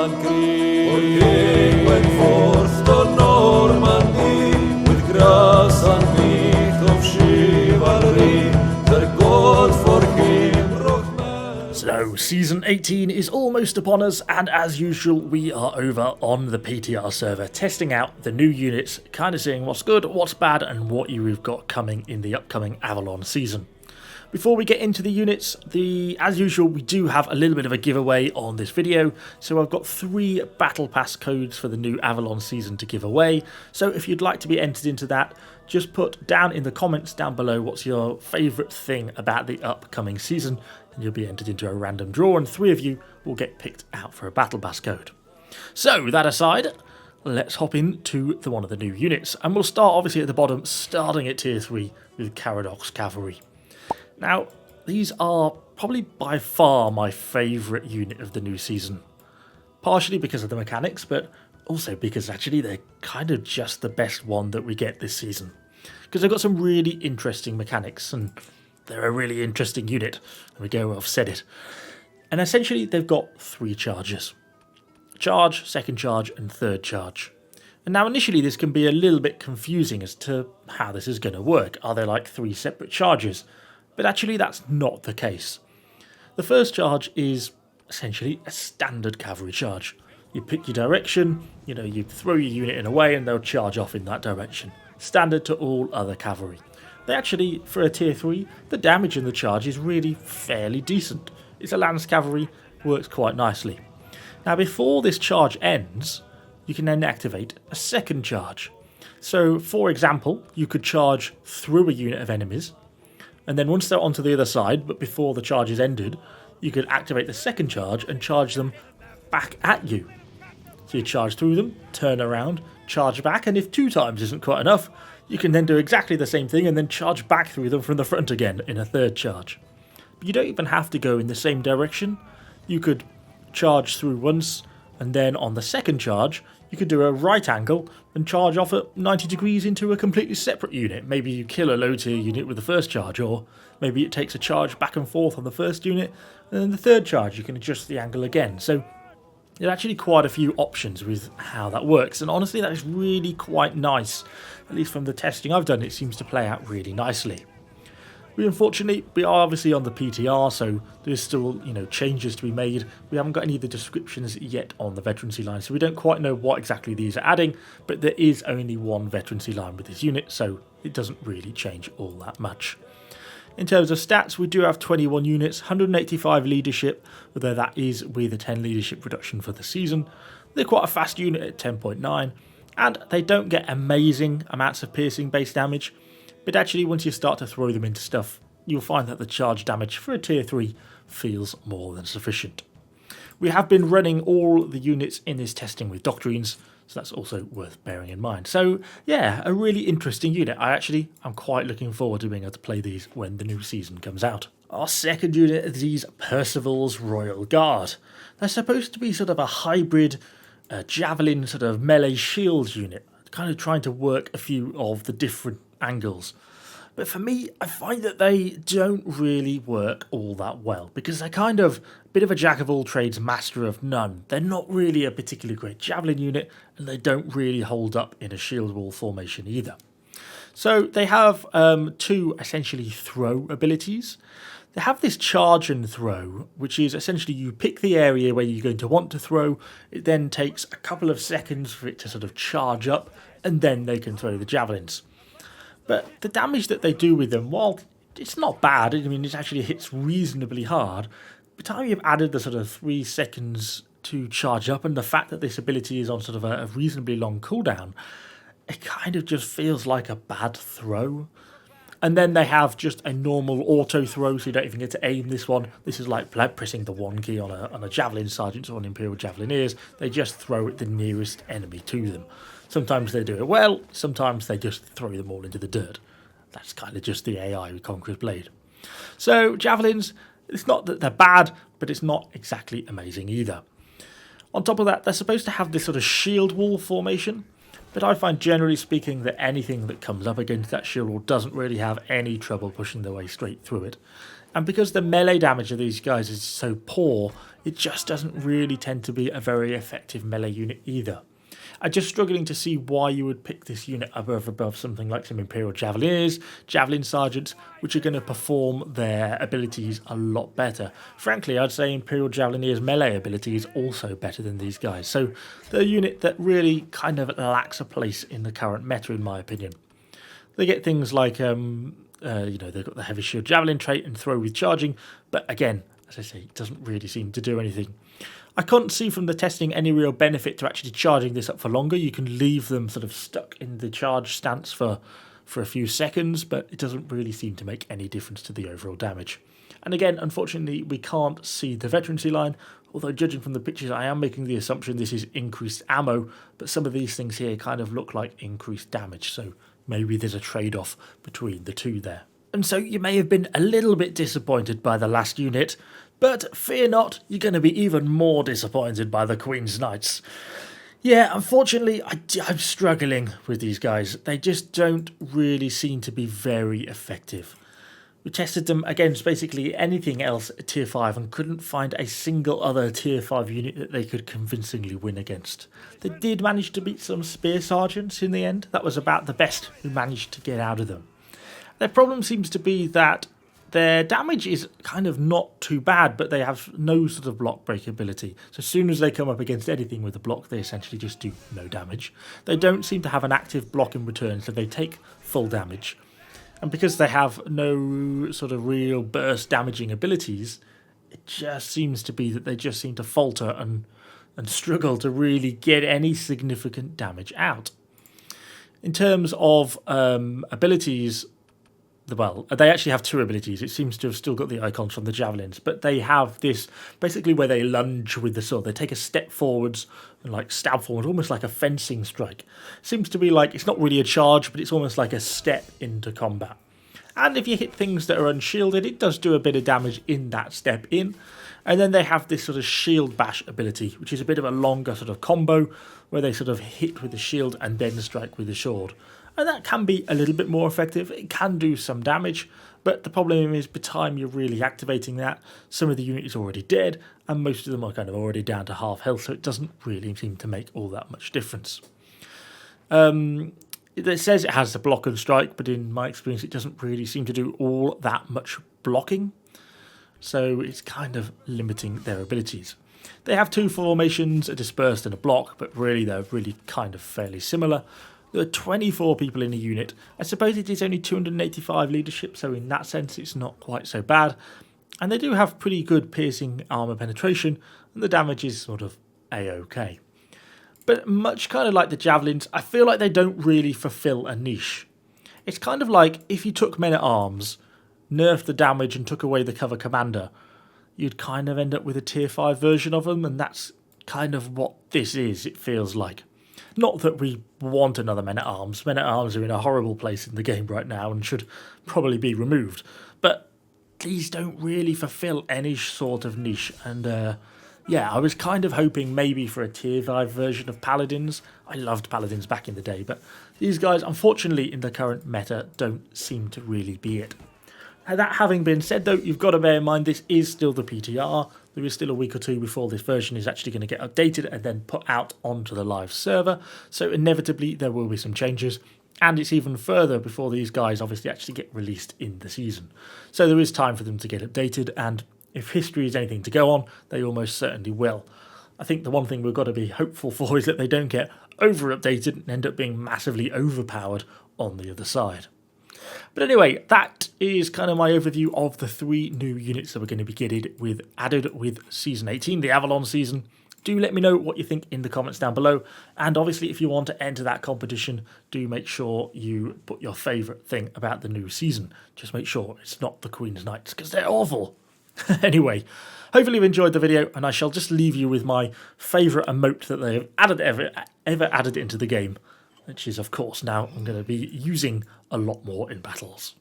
and green. For King went forth to Normandy, with grass and meat of chivalry, their God for him wrought man. So, Season 18 is almost upon us, and as usual, we are over on the PTR server, testing out the new units, kind of seeing what's good, what's bad, and what you've got coming in the upcoming Avalon season. Before we get into the units, as usual, we do have a little bit of a giveaway on this video. So I've got 3 Battle Pass codes for the new Avalon season to give away. So if you'd like to be entered into that, just put down in the comments down below what's your favourite thing about the upcoming season, and you'll be entered into a random draw, and 3 of you will get picked out for a Battle Pass code. So that aside, let's hop into one of the new units, and we'll start obviously at the bottom, starting at tier 3 with Carox cavalry. Now, these are probably by far my favourite unit of the new season. Partially because of the mechanics, but also because actually they're kind of just the best one that we get this season. Because they've got some really interesting mechanics, and they're a really interesting unit. There we go, I've said it. And essentially they've got 3 charges. Charge, second charge, and third charge. And now initially this can be a little bit confusing as to how this is going to work. Are there like 3 separate charges? But actually that's not the case. The first charge is essentially a standard cavalry charge. You pick your direction, you throw your unit in a way and they'll charge off in that direction. Standard to all other cavalry. They actually, for a tier 3, the damage in the charge is really fairly decent. It's a lance cavalry, works quite nicely. Now before this charge ends, you can then activate a second charge. So for example, you could charge through a unit of enemies, and then once they're onto the other side, but before the charge is ended, you could activate the second charge and charge them back at you. So you charge through them, turn around, charge back, and if 2 times isn't quite enough, you can then do exactly the same thing and then charge back through them from the front again in a third charge. But you don't even have to go in the same direction. You could charge through once, and then on the second charge, you could do a right angle and charge off at 90 degrees into a completely separate unit. Maybe you kill a low tier unit with the first charge, or maybe it takes a charge back and forth on the first unit, and then the third charge you can adjust the angle again. So there are actually quite a few options with how that works, and honestly that is really quite nice. At least from the testing I've done, it seems to play out really nicely. Unfortunately, we are obviously on the PTR, so there's still, changes to be made. We haven't got any of the descriptions yet on the veterancy line, so we don't quite know what exactly these are adding, but there is only 1 veterancy line with this unit, so it doesn't really change all that much. In terms of stats, we do have 21 units, 185 leadership, although that is with a 10 leadership reduction for the season. They're quite a fast unit at 10.9, and they don't get amazing amounts of piercing base damage. But actually, once you start to throw them into stuff, you'll find that the charge damage for a tier 3 feels more than sufficient. We have been running all the units in this testing with doctrines, so that's also worth bearing in mind. So yeah, a really interesting unit. I'm quite looking forward to being able to play these when the new season comes out. Our second unit is these Percival's Royal Guard. They're supposed to be sort of a hybrid javelin sort of melee shield unit, kind of trying to work a few of the different angles. But for me, I find that they don't really work all that well, because they're kind of a bit of a jack of all trades, master of none. They're not really a particularly great javelin unit, and they don't really hold up in a shield wall formation either. So they have 2 essentially throw abilities. They have this charge and throw, which is essentially you pick the area where you're going to want to throw. It then takes a couple of seconds for it to sort of charge up, and then they can throw the javelins. But the damage that they do with them, while it's not bad, it actually hits reasonably hard. By the time you've added the sort of 3 seconds to charge up, and the fact that this ability is on sort of a reasonably long cooldown, it kind of just feels like a bad throw. And then they have just a normal auto throw, so you don't even get to aim this one. This is like pressing the 1 key on a javelin sergeant or an Imperial Javelineers. They just throw at the nearest enemy to them. Sometimes they do it well, sometimes they just throw them all into the dirt. That's kind of just the AI with Conqueror's Blade. So javelins, it's not that they're bad, but it's not exactly amazing either. On top of that, they're supposed to have this sort of shield wall formation, but I find generally speaking that anything that comes up against that shield wall doesn't really have any trouble pushing their way straight through it. And because the melee damage of these guys is so poor, it just doesn't really tend to be a very effective melee unit either. I'm just struggling to see why you would pick this unit above something like some Imperial Javeliers, Javelin Sergeants, which are going to perform their abilities a lot better. Frankly, I'd say Imperial Javeliers' melee ability is also better than these guys. So they're a unit that really kind of lacks a place in the current meta, in my opinion. They get things like, they've got the Heavy Shield Javelin trait and throw with charging, but again, as I say, it doesn't really seem to do anything. I can't see from the testing any real benefit to actually charging this up for longer. You can leave them sort of stuck in the charge stance for a few seconds, but it doesn't really seem to make any difference to the overall damage. And again, unfortunately, we can't see the veterancy line, although judging from the pictures, I am making the assumption this is increased ammo, but some of these things here kind of look like increased damage, so maybe there's a trade-off between the two there. And so you may have been a little bit disappointed by the last unit, but fear not, you're going to be even more disappointed by the Queen's Knights. Yeah, unfortunately, I'm struggling with these guys. They just don't really seem to be very effective. We tested them against basically anything else at Tier 5 and couldn't find a single other Tier 5 unit that they could convincingly win against. They did manage to beat some Spear Sergeants in the end. That was about the best we managed to get out of them. Their problem seems to be that their damage is kind of not too bad, but they have no sort of block break ability. So as soon as they come up against anything with a block, they essentially just do no damage. They don't seem to have an active block in return, so they take full damage. And because they have no sort of real burst damaging abilities, it just seems to be that they just seem to falter and struggle to really get any significant damage out. In terms of abilities, well, they actually have two abilities. It seems to have still got the icons from the javelins, but they have this basically where they lunge with the sword. They take a step forwards and like stab forward, almost like a fencing strike. Seems to be like, it's not really a charge, but it's almost like a step into combat. And if you hit things that are unshielded, it does do a bit of damage in that step in. And then they have this sort of shield bash ability, which is a bit of a longer sort of combo where they sort of hit with the shield and then strike with the sword. And that can be a little bit more effective. It can do some damage, but the problem is by the time you're really activating that, some of the unit is already dead, and most of them are kind of already down to half health, so it doesn't really seem to make all that much difference. It says it has the block and strike, but in my experience it doesn't really seem to do all that much blocking, so it's kind of limiting their abilities. They have two formations, a dispersed and a block, but really they're really kind of fairly similar. There are 24 people in a unit. I suppose it is only 285 leadership, so in that sense it's not quite so bad. And they do have pretty good piercing armour penetration, and the damage is sort of a-okay. But much kind of like the javelins, I feel like they don't really fulfill a niche. It's kind of like if you took men-at-arms, nerfed the damage and took away the cover commander, you'd kind of end up with a tier 5 version of them, and that's kind of what this is, it feels like. Not that we want another men-at-arms. Men-at-arms are in a horrible place in the game right now and should probably be removed. But these don't really fulfill any sort of niche. And yeah, I was kind of hoping maybe for a tier 5 version of Paladins. I loved Paladins back in the day, but these guys, unfortunately, in the current meta, don't seem to really be it. That having been said, though, you've got to bear in mind this is still the PTR. There is still a week or two before this version is actually going to get updated and then put out onto the live server. So inevitably there will be some changes. And it's even further before these guys obviously actually get released in the season. So there is time for them to get updated. And if history is anything to go on, they almost certainly will. I think the one thing we've got to be hopeful for is that they don't get over-updated and end up being massively overpowered on the other side. But anyway, that is kind of my overview of the 3 new units that we're going to be added with Season 18, the Avalon season. Do let me know what you think in the comments down below. And obviously, if you want to enter that competition, do make sure you put your favourite thing about the new season. Just make sure it's not the Queen's Knights, because they're awful. Anyway, hopefully you've enjoyed the video, and I shall just leave you with my favourite emote that they have ever added into the game, which is, of course, now I'm going to be using a lot more in battles.